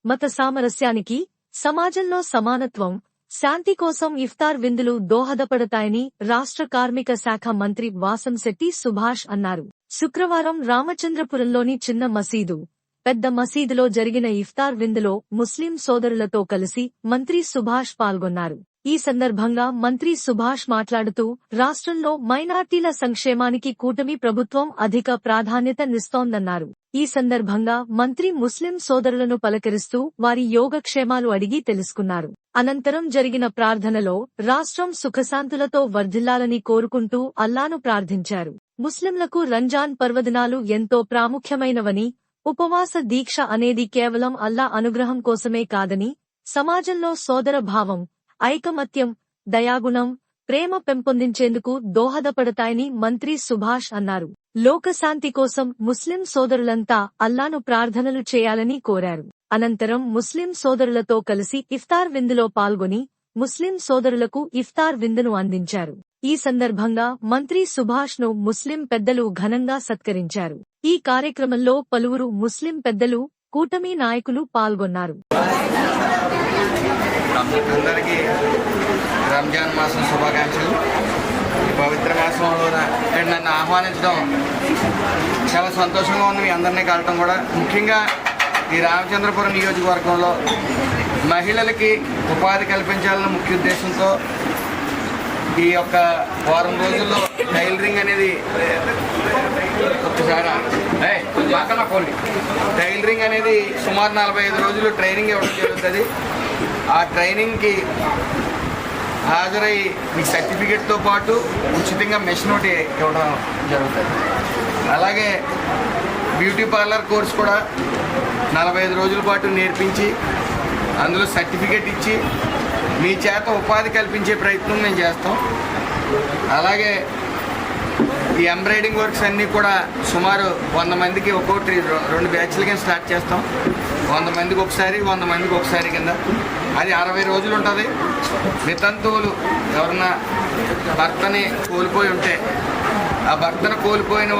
మత సామరస్యానికి, సమాజంలో సమానత్వం, శాంతి కోసం ఇఫ్తార్ విందులు దోహదపడతాయని రాష్ట్ర కార్మిక శాఖ మంత్రి వాసంశెట్టి సుభాష్ అన్నారు. శుక్రవారం రామచంద్రపురంలోని చిన్న మసీదు, పెద్ద మసీదులో జరిగిన ఇఫ్తార్ విందులో ముస్లిం సోదరులతో కలిసి మంత్రి సుభాష్ పాల్గొన్నారు. ఈ సందర్భంగా మంత్రి సుభాష్ మాట్లాడుతూ, రాష్ట్రంలో మైనార్టీల సంక్షేమానికి కూటమి ప్రభుత్వం అధిక ప్రాధాన్యతనిస్తోందన్నారు. ఈ సందర్భంగా మంత్రి ముస్లిం సోదరులను పలకరిస్తూ వారి యోగక్షేమాలు అడిగి తెలుసుకున్నారు. అనంతరం జరిగిన ప్రార్థనలో రాష్ట్రం సుఖశాంతులతో వర్ధిల్లాలని కోరుకుంటూ అల్లాను ప్రార్థించారు. ముస్లింలకు రంజాన్ పర్వదినాలు ఎంతో ప్రాముఖ్యమైనవని, ఉపవాస దీక్ష అనేది కేవలం అల్లా అనుగ్రహం కోసమే కాదని, సమాజంలో సోదర భావం, ఐకమత్యం, దయాగుణం, ప్రేమ పెంపొందించేందుకు దోహదపడతాయని మంత్రి సుభాష్ అన్నారు. లోకశాంతి కోసం ముస్లిం సోదరులంతా అల్లాను ప్రార్థనలు చేయాలని కోరారు. అనంతరం ముస్లిం సోదరులతో కలిసి ఇఫ్తార్ విందులో పాల్గొని ముస్లిం సోదరులకు ఇఫ్తార్ విందును అందించారు. ఈ సందర్భంగా మంత్రి సుభాష్ ను ముస్లిం పెద్దలు ఘనంగా సత్కరించారు. ఈ కార్యక్రమంలో పలువురు ముస్లిం పెద్దలు, కూటమి నాయకులు పాల్గొన్నారు. అందరికీ రంజాన్ మాసం శుభాకాంక్షలు. ఈ పవిత్ర మాసంలో నన్ను ఆహ్వానించడం చాలా సంతోషంగా ఉంది. మీ అందరినీ కలవటం కూడా, ముఖ్యంగా ఈ రామచంద్రపురం నియోజకవర్గంలో మహిళలకి ఉపాధి కల్పించాలన్న ముఖ్య ఉద్దేశంతో ఈ యొక్క వారం రోజుల్లో టైలరింగ్ అనేది టైలరింగ్ అనేది సుమారు 45 రోజులు ట్రైనింగ్ ఇవ్వడం జరుగుతుంది. ఆ ట్రైనింగ్కి హాజరై మీ సర్టిఫికెట్తో పాటు ఉచితంగా మెషిన్ ఒకటి ఇవ్వడం జరుగుతుంది. అలాగే బ్యూటీ పార్లర్ కోర్స్ కూడా 45 రోజుల పాటు నేర్పించి అందులో సర్టిఫికెట్ ఇచ్చి మీ చేత ఉపాధి కల్పించే ప్రయత్నం మేము చేస్తాం. అలాగే ఈ ఎంబ్రాయిడింగ్ వర్క్స్ అన్నీ కూడా సుమారు 100 మందికి ఒక్కొక్కటి 2 బ్యాచ్ల కింద స్టార్ట్ చేస్తాం. 100 మందికి ఒకసారి, 100 మందికి ఒకసారి కింద. అది 60 రోజులు ఉంటుంది. వితంతువులు ఎవరన్నా భర్తని కోల్పోయి ఉంటే ఆ భర్తను కోల్పోయిన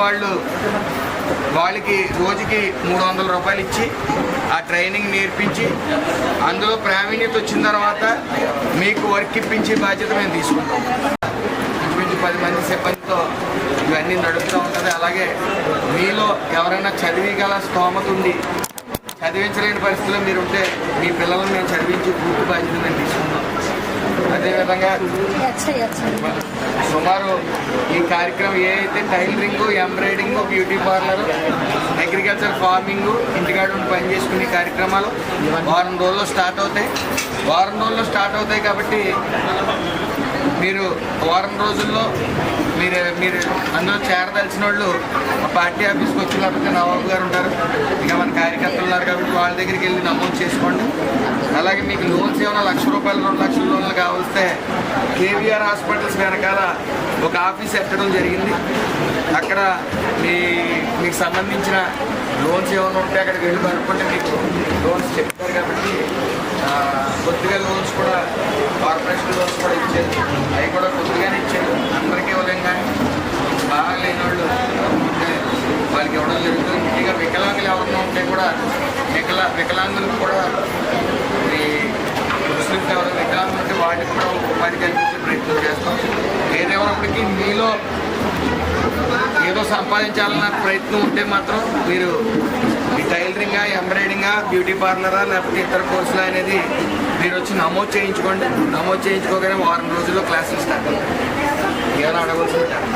వాళ్ళకి రోజుకి 300 రూపాయలు ఇచ్చి ఆ ట్రైనింగ్ నేర్పించి అందులో ప్రావీణ్యత వచ్చిన తర్వాత మీకు వర్క్ ఇప్పించే బాధ్యత మేము తీసుకుంటాం. ఇప్పించి 10 మంది సిబ్బందితో ఇవన్నీ నడుపుతూ ఉంటుంది. అలాగే మీలో ఎవరైనా చదివిగల స్తోమత ఉండి చదివించలేని పరిస్థితుల్లో మీరుంటే మీ పిల్లలను మేము చదివించి పూర్తి బాధ్యత మేము తీసుకుంటాం. అదేవిధంగా సుమారు ఈ కార్యక్రమం ఏ అయితే tailoring, embroidering, beauty parlour, agriculture, farming, ఇంటికాడ ఉండి పనిచేసుకునే కార్యక్రమాలు వారం రోజుల్లో స్టార్ట్ అవుతాయి. కాబట్టి మీరు వారం రోజుల్లో మీరు అందులో చేరదలిచిన వాళ్ళు మా పార్టీ ఆఫీస్కి వచ్చి, లేకపోతే నవాబు గారు ఉంటారు, ఇంకా మన కార్యకర్తలు ఉన్నారు కాబట్టి వాళ్ళ దగ్గరికి వెళ్ళి నమోదు చేసుకోండి. అలాగే మీకు లోన్స్ ఏమైనా ₹1,00,000, ₹2,00,000 లోన్లు కావలిస్తే కేవీఆర్ హాస్పిటల్స్ వెనకాల ఒక ఆఫీస్ ఎత్తడం జరిగింది. అక్కడ మీకు సంబంధించిన లోన్స్ ఏమైనా ఉంటే అక్కడికి వెళ్ళి కనుక్కుంటే మీకు లోన్స్ చెప్తారు. కాబట్టి కొద్దిగా లోన్స్ కూడా, కార్పొరేషన్ లోన్స్ కూడా ఇచ్చారు. అవి కూడా కొద్దిగానే ఇచ్చారు. అందరికీ ఇవ్వలేం, కానీ బాగా లేని వాళ్ళు ఉంటే వాళ్ళకి ఇవ్వడం జరుగుతుంది. ముఖ్యంగా వికలాంగులు ఎవరన్నా ఉంటే కూడా వికలాంగులకు కూడా ఈ ముస్లింస్ ఎవరైనా వికలాంగులు ఉంటే వాటికి కూడా ఉపాధి కల్పించే ప్రయత్నం చేస్తాం. ఏదేమైనప్పటికీ మీలో ఏదో సంపాదించాలన్న ప్రయత్నం ఉంటే మాత్రం మీరు ఈ టైలరింగా, ఎంబ్రాయిడింగా, బ్యూటీ పార్లరా, లేకపోతే ఇతర కోర్సులు అనేది మీరు వచ్చి నమోదు చేయించుకోండి. నమోదు చేయించుకోగానే వారం రోజుల్లో క్లాసులు స్టార్ట్ అవుతాయి. ఏమైనా అడగవలసి ఉంటారు.